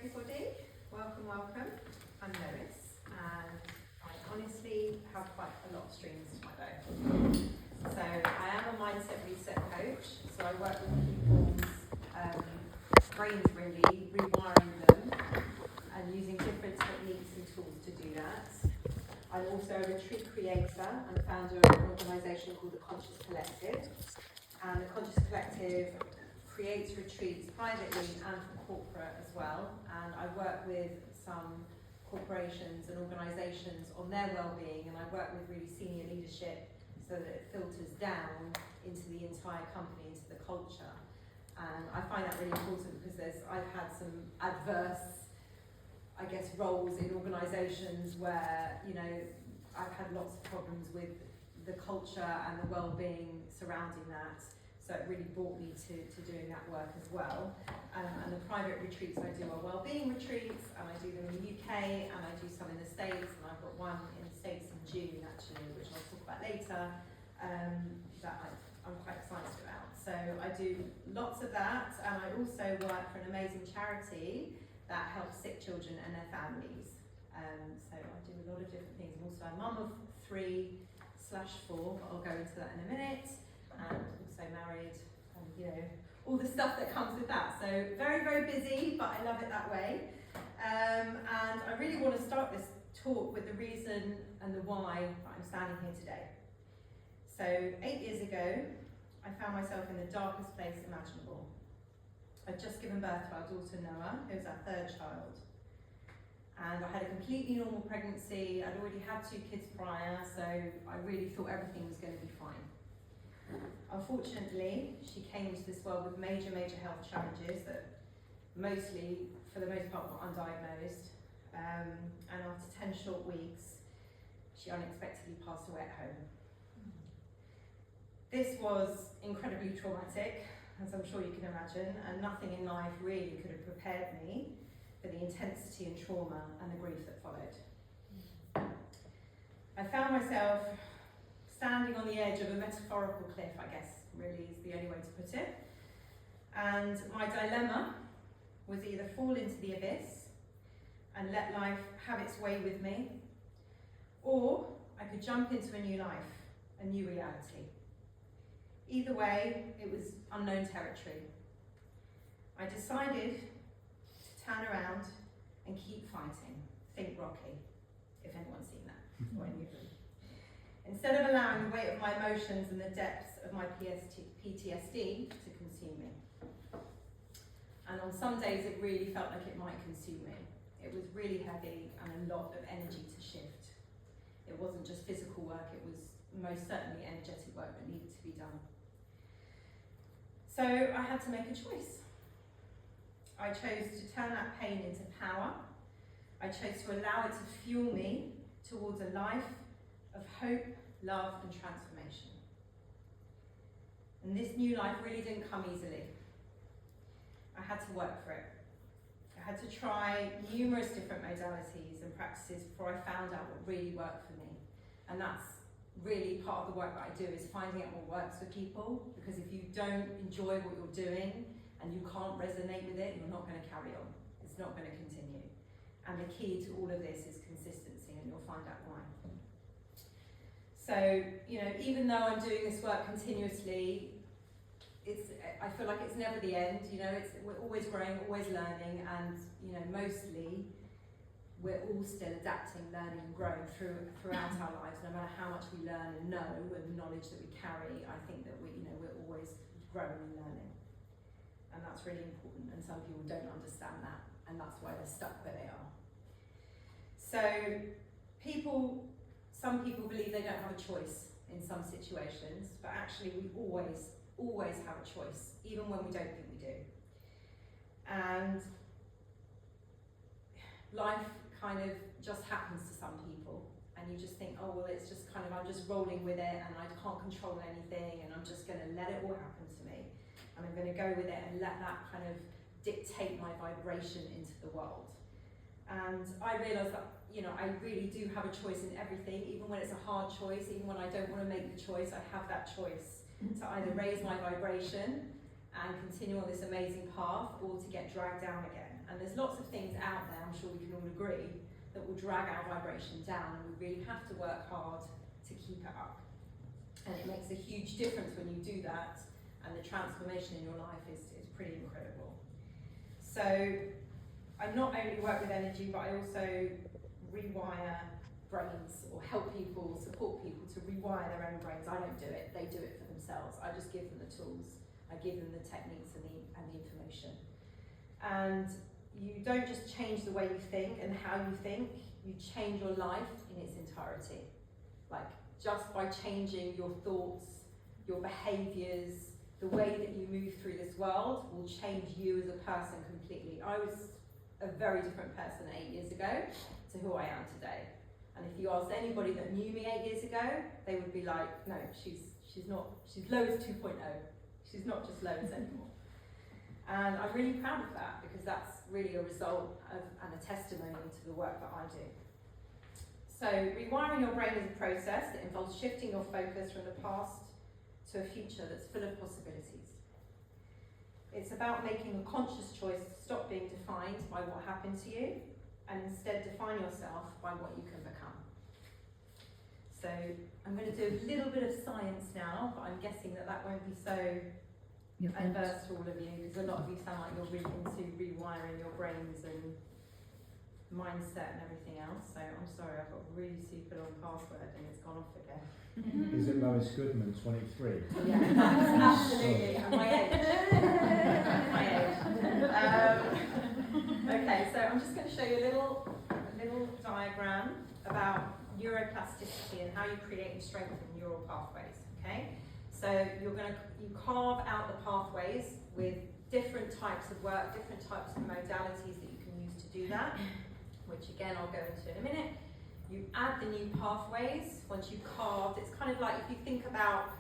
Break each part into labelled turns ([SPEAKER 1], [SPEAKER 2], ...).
[SPEAKER 1] everybody. Welcome, welcome. I'm Lois, and I honestly have quite a lot of strings to my bow. So I am a mindset reset coach, so I work with people's brains really, rewiring them and using different techniques and tools to do that. I'm also a retreat creator and founder of an organisation called the Conscious Collective. And the Conscious Collective creates retreats privately and for corporate as well. And I work with some corporations and organisations on their well-being, and I work with really senior leadership so that it filters down into the entire company, into the culture. And I find that really important because I've had some adverse, I guess, roles in organisations where, you know, I've had lots of problems with the culture and the well-being surrounding that. So it really brought me to doing that work as well. And the private retreats I do are well-being retreats, and I do them in the UK, and I do some in the States, and I've got one in the States in June actually, which I'll talk about later, that I'm quite excited about. So I do lots of that, and I also work for an amazing charity that helps sick children and their families. So I do a lot of different things. I'm also a mum of 3/4, but I'll go into that in a minute. And also married, and you know, all the stuff that comes with that. So very, very busy, but I love it that way. And I really want to start this talk with the reason and the why that I'm standing here today. So 8 years ago, I found myself in the darkest place imaginable. I'd just given birth to our daughter Noah, who was our 3rd child. And I had a completely normal pregnancy. I'd already had 2 kids prior, so I really thought everything was going to be fine. Unfortunately, she came into this world with major health challenges that mostly, for the most part, were undiagnosed. And after 10 short weeks, she unexpectedly passed away at home. This was incredibly traumatic, as I'm sure you can imagine, and nothing in life really could have prepared me for the intensity and trauma and the grief that followed. I found myself standing on the edge of a metaphorical cliff, I guess, really is the only way to put it. And my dilemma was either fall into the abyss and let life have its way with me, or I could jump into a new life, a new reality. Either way, it was unknown territory. I decided to turn around and keep fighting. Think Rocky, if anyone's seen that, or any of them. Instead of allowing the weight of my emotions and the depths of my PTSD to consume me. And on some days it really felt like it might consume me. It was really heavy and a lot of energy to shift. It wasn't just physical work, it was most certainly energetic work that needed to be done. So I had to make a choice. I chose to turn that pain into power. I chose to allow it to fuel me towards a life of hope, love and transformation. And this new life really didn't come easily. I had to work for it. I had to try numerous different modalities and practices before I found out what really worked for me. And that's really part of the work that I do, is finding out what works for people, because if you don't enjoy what you're doing and you can't resonate with it, you're not going to carry on. It's not going to continue. And the key to all of this is consistency, and you'll find out why. So, you know, even though I'm doing this work continuously, I feel like it's never the end. You know, we're always growing, always learning, and you know, mostly we're all still adapting, learning, and growing throughout our lives. No matter how much we learn and know, and the knowledge that we carry, I think that we're always growing and learning, and that's really important. And some people don't understand that, and that's why they're stuck where they are. So, some people believe they don't have a choice in some situations, but actually we always have a choice, even when we don't think we do. And life kind of just happens to some people, and you just think, oh well, it's just kind of, I'm just rolling with it, and I can't control anything, and I'm just going to let it all happen to me, and I'm going to go with it and let that kind of dictate my vibration into the world. And I realised that, you know, I really do have a choice in everything, even when it's a hard choice, even when I don't want to make the choice, I have that choice to either raise my vibration and continue on this amazing path, or to get dragged down again. And there's lots of things out there, I'm sure we can all agree, that will drag our vibration down, and we really have to work hard to keep it up. And it makes a huge difference when you do that, and the transformation in your life is pretty incredible. So I not only work with energy, but I also rewire brains, or help people, support people to rewire their own brains. I don't do it, they do it for themselves. I just give them the tools, I give them the techniques and the information. And you don't just change the way you think and how you think, you change your life in its entirety. Like, just by changing your thoughts, your behaviours, the way that you move through this world will change you as a person completely. I was a very different person 8 years ago to who I am today. And if you asked anybody that knew me 8 years ago, they would be like, no, she's Lois 2.0. She's not just Lois anymore. And I'm really proud of that, because that's really a result of, and a testimony to the work that I do. So rewiring your brain is a process that involves shifting your focus from the past to a future that's full of possibilities. It's about making a conscious choice to stop being defined by what happened to you, and instead define yourself by what you can become. So I'm going to do a little bit of science now, but I'm guessing that won't be so adverse to all of you, because a lot of you sound like you're really into rewiring your brains and mindset and everything else. So I'm sorry, I've got a really super long password and it's gone off again.
[SPEAKER 2] Is it Lois Goodman, 23?
[SPEAKER 1] Yeah, absolutely. And my age. Okay, so I'm just going to show you a little diagram about neuroplasticity and how you create and strengthen neural pathways. Okay, so you carve out the pathways with different types of work, different types of modalities that you can use to do that, which again I'll go into in a minute. You add the new pathways once you've carved. It's kind of like if you think about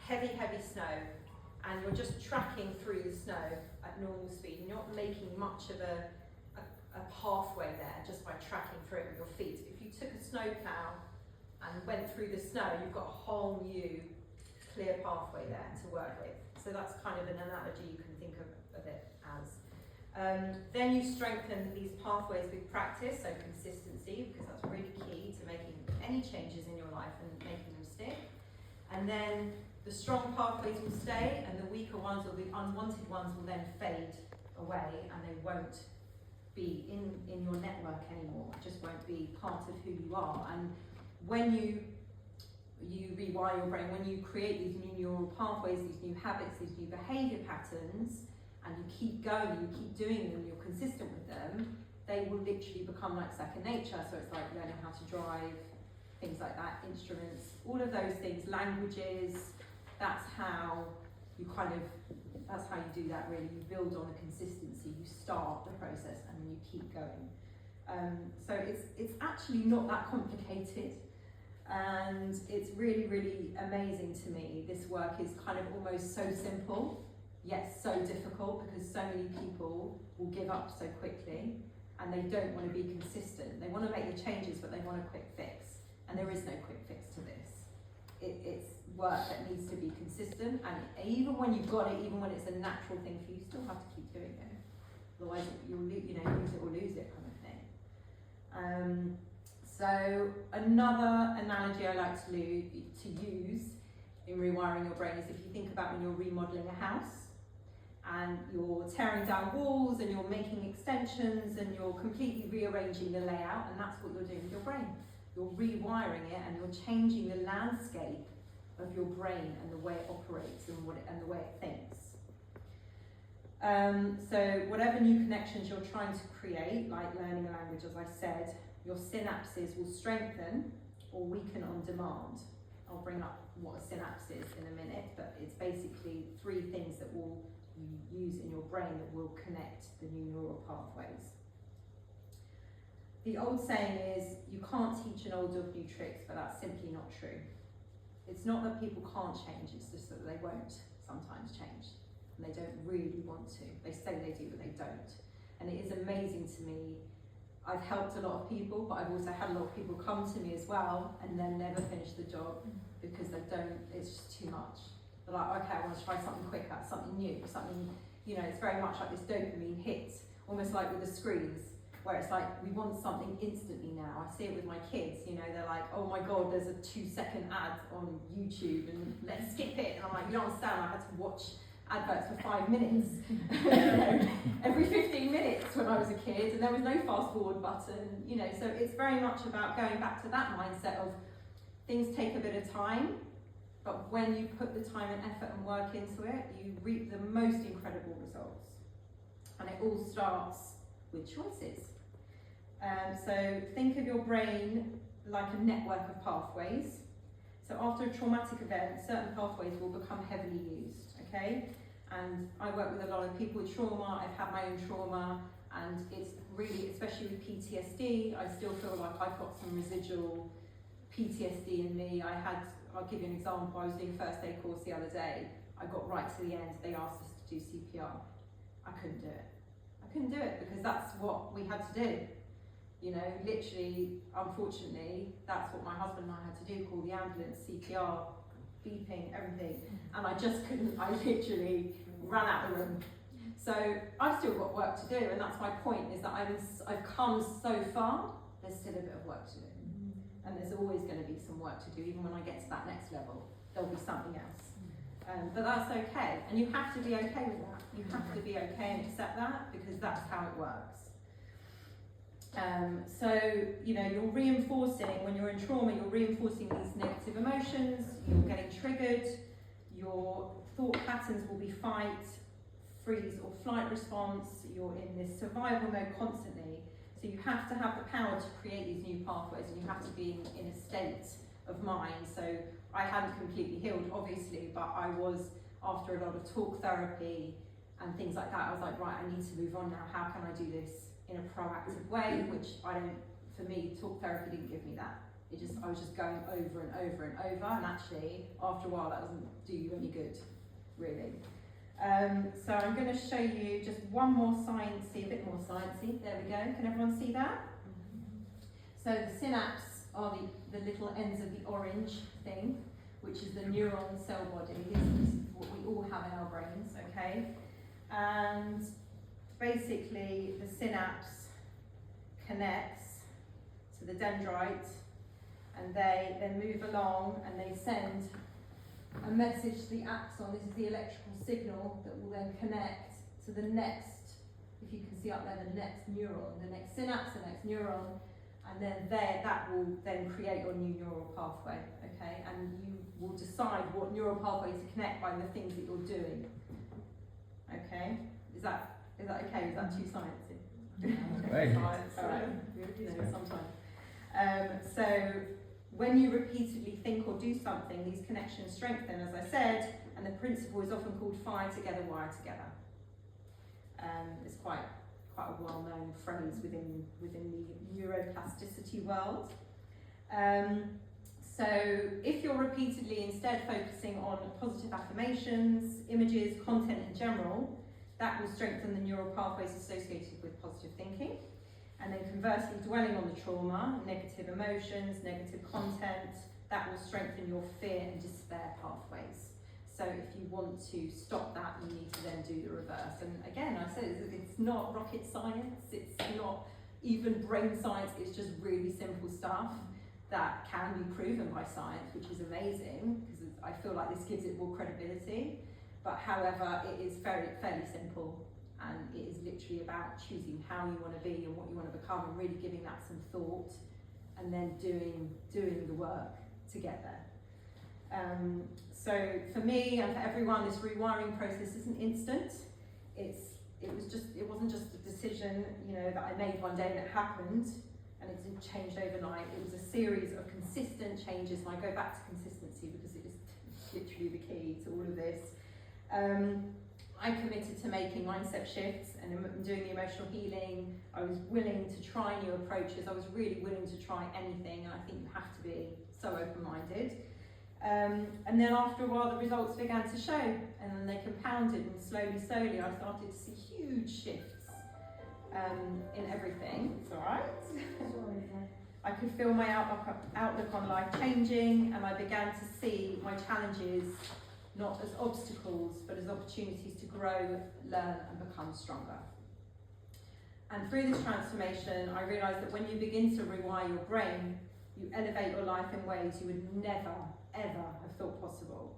[SPEAKER 1] heavy snow, and you're just tracking through the snow at normal speed, and you're not making much of a pathway there just by tracking through it with your feet. If you took a snow plough and went through the snow, you've got a whole new clear pathway there to work with. So that's kind of an analogy you can think of it as. Then you strengthen these pathways with practice, so consistency, because that's really key to making any changes in your life and making them stick. And then the strong pathways will stay, and the weaker ones or the unwanted ones will then fade away, and they won't be in your network anymore. It just won't be part of who you are. And when you rewire your brain, when you create these new neural pathways, these new habits, these new behaviour patterns, and you keep going, you keep doing them, you're consistent with them, they will literally become like second nature. So it's like learning how to drive, things like that, instruments, all of those things, languages. That's how you do that really. You build on the consistency, you start the process and then you keep going. So it's actually not that complicated, and it's really, really amazing to me. This work is kind of almost so simple, yet so difficult, because so many people will give up so quickly and they don't want to be consistent. They want to make the changes, but they want a quick fix, and there is no quick fix to this. It's work that needs to be consistent, and even when you've got it, even when it's a natural thing for you, you still have to keep doing it. Otherwise, you'll use it or lose it kind of thing. So another analogy I like to use in rewiring your brain is if you think about when you're remodeling a house and you're tearing down walls and you're making extensions and you're completely rearranging the layout, and that's what you're doing with your brain. You're rewiring it and you're changing the landscape of your brain and the way it operates and the way it thinks. So whatever new connections you're trying to create, like learning a language, as I said, your synapses will strengthen or weaken on demand. I'll bring up what a synapse is in a minute, but it's basically 3 things that you use in your brain that will connect the new neural pathways. The old saying is, you can't teach an old dog new tricks, but that's simply not true. It's not that people can't change, it's just that they won't sometimes change. And they don't really want to. They say they do, but they don't. And it is amazing to me. I've helped a lot of people, but I've also had a lot of people come to me as well and then never finish the job because it's just too much. They're like, okay, I want to try something quicker, something new, something, it's very much like this dopamine hit almost like with the screens, where it's like we want something instantly now. I see it with my kids, you know, they're like, oh my god, there's a 2-second ad on YouTube and let's skip it. And I'm like, you don't understand, I had to watch adverts for 5 minutes every 15 minutes when I was a kid, and there was no fast forward button, you know. So it's very much about going back to that mindset of things take a bit of time, but when you put the time and effort and work into it, you reap the most incredible results. And it all starts with choices. So think of your brain like a network of pathways. So after a traumatic event, certain pathways will become heavily used, okay? And I work with a lot of people with trauma. I've had my own trauma, and it's really, especially with PTSD, I still feel like I've got some residual PTSD in me. I'll give you an example. I was doing a first aid course the other day. I got right to the end. They asked us to do CPR. I couldn't do it. I couldn't do it because that's what we had to do. You know, literally, unfortunately, that's what my husband and I had to do, call the ambulance, CPR, beeping, everything. And I just couldn't, I literally ran out the room. So I've still got work to do, and that's my point, is that I've come so far, there's still a bit of work to do. And there's always going to be some work to do, even when I get to that next level, there'll be something else. But that's okay, and you have to be okay with that. You have to be okay and accept that, because that's how it works. So, you know, you're reinforcing, when you're in trauma, you're reinforcing these negative emotions, you're getting triggered, your thought patterns will be fight, freeze or flight response, you're in this survival mode constantly. So you have to have the power to create these new pathways, and you have to be in a state of mind. So I hadn't completely healed, obviously, but I was, after a lot of talk therapy and things like that, I was like, right, I need to move on now. How can I do this in a proactive way? Which for me, talk therapy didn't give me that. I was just going over and over and over, and actually, after a while, that doesn't do you any good, really. So I'm going to show you just one more sciencey, a bit more sciencey. There we go. Can everyone see that? So the synapse are the little ends of the orange thing, which is the neuron cell body. This is what we all have in our brains, okay? And basically, the synapse connects to the dendrite, and they then move along and they send a message to the axon. This is the electrical signal that will then connect to the next, if you can see up there, the next neuron, the next synapse, the next neuron, and then that will then create your new neural pathway, okay? And you will decide what neural pathway to connect by the things that you're doing, okay? Is that okay? Is that too sciencey?
[SPEAKER 2] Right.
[SPEAKER 1] All right. You know, sometimes. So when you repeatedly think or do something, these connections strengthen, as I said, and the principle is often called fire together, wire together. It's quite a well-known phrase within the neuroplasticity world. So if you're repeatedly instead focusing on positive affirmations, images, content in general, that will strengthen the neural pathways associated with positive thinking. And then conversely, dwelling on the trauma, negative emotions, negative content, that will strengthen your fear and despair pathways. So if you want to stop that, you need to then do the reverse. And again, I said it's not rocket science, it's not even brain science, it's just really simple stuff that can be proven by science, which is amazing, because I feel like this gives it more credibility. But however, it is fairly simple. And it is literally about choosing how you want to be and what you want to become, and really giving that some thought, and then doing the work to get there. So for me and for everyone, this rewiring process isn't instant. It wasn't just a decision, you know, that I made one day and it happened, and it didn't change overnight. It was a series of consistent changes, and I go back to consistency because it is literally the key to all of this. I committed to making mindset shifts and doing the emotional healing. I was willing to try new approaches. I was really willing to try anything, and I think you have to be so open-minded. And then after a while, the results began to show, and then they compounded, and slowly, I started to see huge shifts in everything. It's all right. I could feel my outlook on life changing, and I began to see my challenges not as obstacles, but as opportunities to grow, learn, and become stronger. And through this transformation, I realised that when you begin to rewire your brain, you elevate your life in ways you would never, ever have thought possible.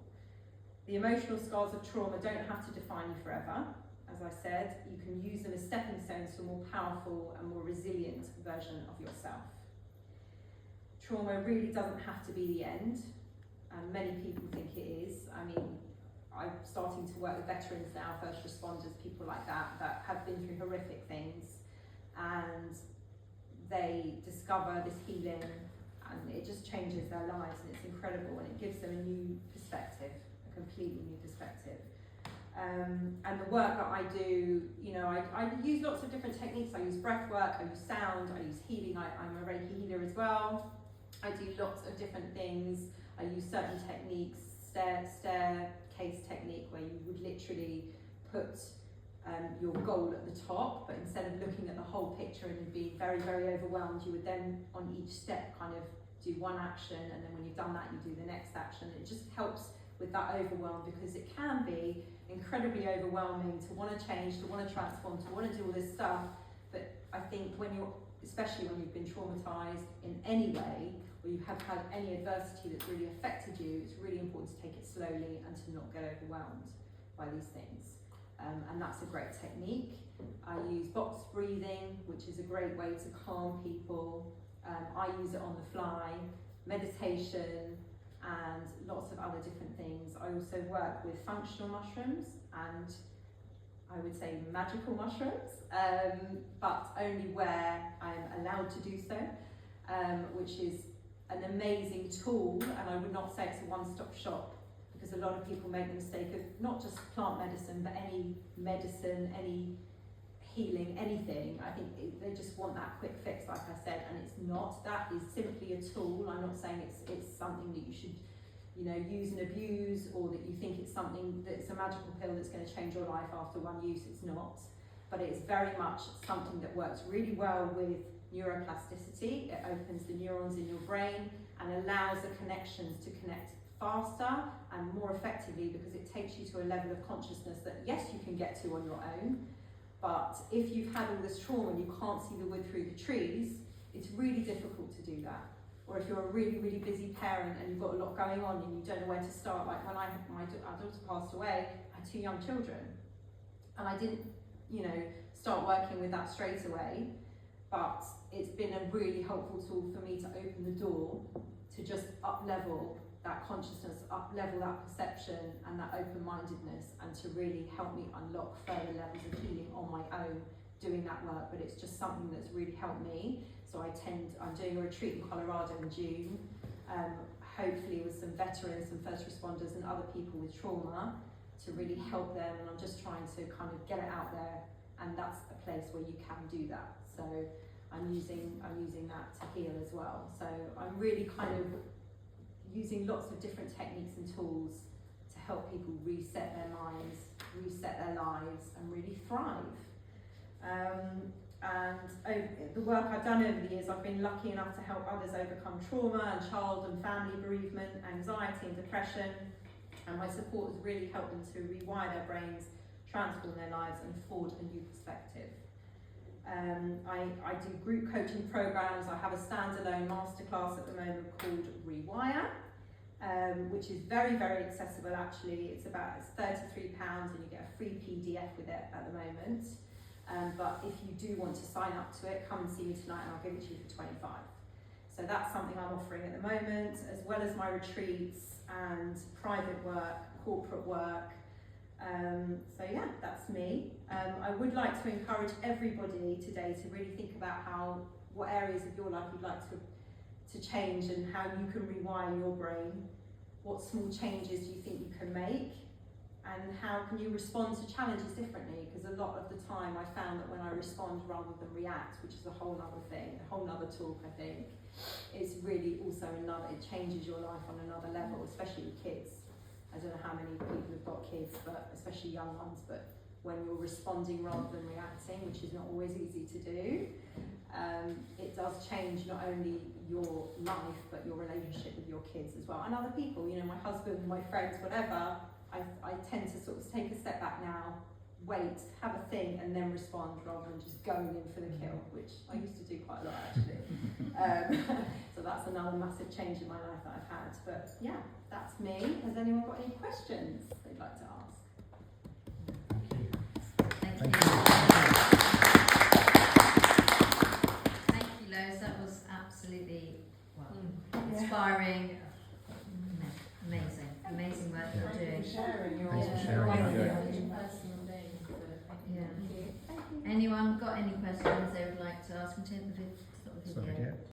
[SPEAKER 1] The emotional scars of trauma don't have to define you forever. As I said, you can use them as stepping stones to a more powerful and more resilient version of yourself. Trauma really doesn't have to be the end, and many people think it is. I mean, I'm starting to work with veterans now, first responders, people like that have been through horrific things, and they discover this healing, and it just changes their lives, and it's incredible, and it gives them a new perspective, a completely new perspective. And the work that I do, you know, I use lots of different techniques. I use breath work, I use sound, I use healing. I'm a Reiki healer as well. I do lots of different things. I use certain techniques, staircase technique, where you would literally put your goal at the top, but instead of looking at the whole picture and being very, very overwhelmed, you would then on each step kind of do one action, and then when you've done that, you do the next action. It just helps with that overwhelm, because it can be incredibly overwhelming to want to change, to want to transform, to want to do all this stuff. But I think when you're, especially when you've been traumatized in any way, or you have had any adversity that's really affected you, it's really important to take it slowly and to not get overwhelmed by these things. And that's a great technique. I use box breathing, which is a great way to calm people. I use it on the fly, meditation, and lots of other different things. I also work with functional mushrooms and I would say magical mushrooms, but only where I'm allowed to do so, which is an amazing tool. And I would not say it's a one-stop shop, because a lot of people make the mistake of not just plant medicine, but any medicine, any healing, anything. I think they just want that quick fix, like I said, and it's not. That is simply a tool. I'm not saying it's something that you should, you know, use and abuse, or that you think it's something that's a magical pill that's going to change your life after one use. It's not. But it's very much something that works really well with neuroplasticity. It opens the neurons in your brain and allows the connections to connect faster and more effectively, because it takes you to a level of consciousness that, yes, you can get to on your own. But if you've had all this trauma and you can't see the wood through the trees, it's really difficult to do that. Or if you're a really, really busy parent and you've got a lot going on and you don't know where to start, like when our daughter passed away, I had 2 young children. And I didn't, you know, start working with that straight away, but it's been a really helpful tool for me to open the door to just up-level that consciousness, up-level that perception and that open-mindedness, and to really help me unlock further levels of healing on my own doing that work. But it's just something that's really helped me. So I'm doing a retreat in Colorado in June, hopefully with some veterans, some first responders and other people with trauma, to really help them. And I'm just trying to kind of get it out there, and that's a place where you can do that. So I'm using that to heal as well. So I'm really kind of using lots of different techniques and tools to help people reset their minds, reset their lives, and really thrive. The work I've done over the years, I've been lucky enough to help others overcome trauma and child and family bereavement, anxiety and depression, and my support has really helped them to rewire their brains, transform their lives, and forge a new perspective. I do group coaching programs. I have a standalone masterclass at the moment called Rewire, which is very, very accessible actually. It's £33 and you get a free PDF with it at the moment. But if you do want to sign up to it, come and see me tonight and I'll give it to you for 25. So that's something I'm offering at the moment, as well as my retreats and private work, corporate work. So yeah, that's me. I would like to encourage everybody today to really think about what areas of your life you'd like to change, and how you can rewire your brain. What small changes do you think you can make? And how can you respond to challenges differently? Because a lot of the time I found that when I respond rather than react, which is a whole other thing, a whole other talk I think, it's really also it changes your life on another level, especially with kids. I don't know how many people have got kids, but especially young ones, but when you're responding rather than reacting, which is not always easy to do, it does change not only your life, but your relationship with your kids as well, and other people, you know, my husband, my friends, whatever. I tend to sort of take a step back now, wait, have a think, and then respond rather than just going in for the kill, which I used to do quite a lot actually. So that's another massive change in my life that I've had. But yeah, that's me. Has anyone got any questions they'd like to ask?
[SPEAKER 3] Thank you. Thank you, Lois. That was absolutely inspiring. Amazing. Amazing work you're doing.
[SPEAKER 1] Sharing your
[SPEAKER 4] Thanks for sharing what you're doing.
[SPEAKER 1] personal thing.
[SPEAKER 3] Yeah. Anyone got any questions they would like to ask? Stop the
[SPEAKER 4] Stop
[SPEAKER 3] video.
[SPEAKER 4] it, yeah.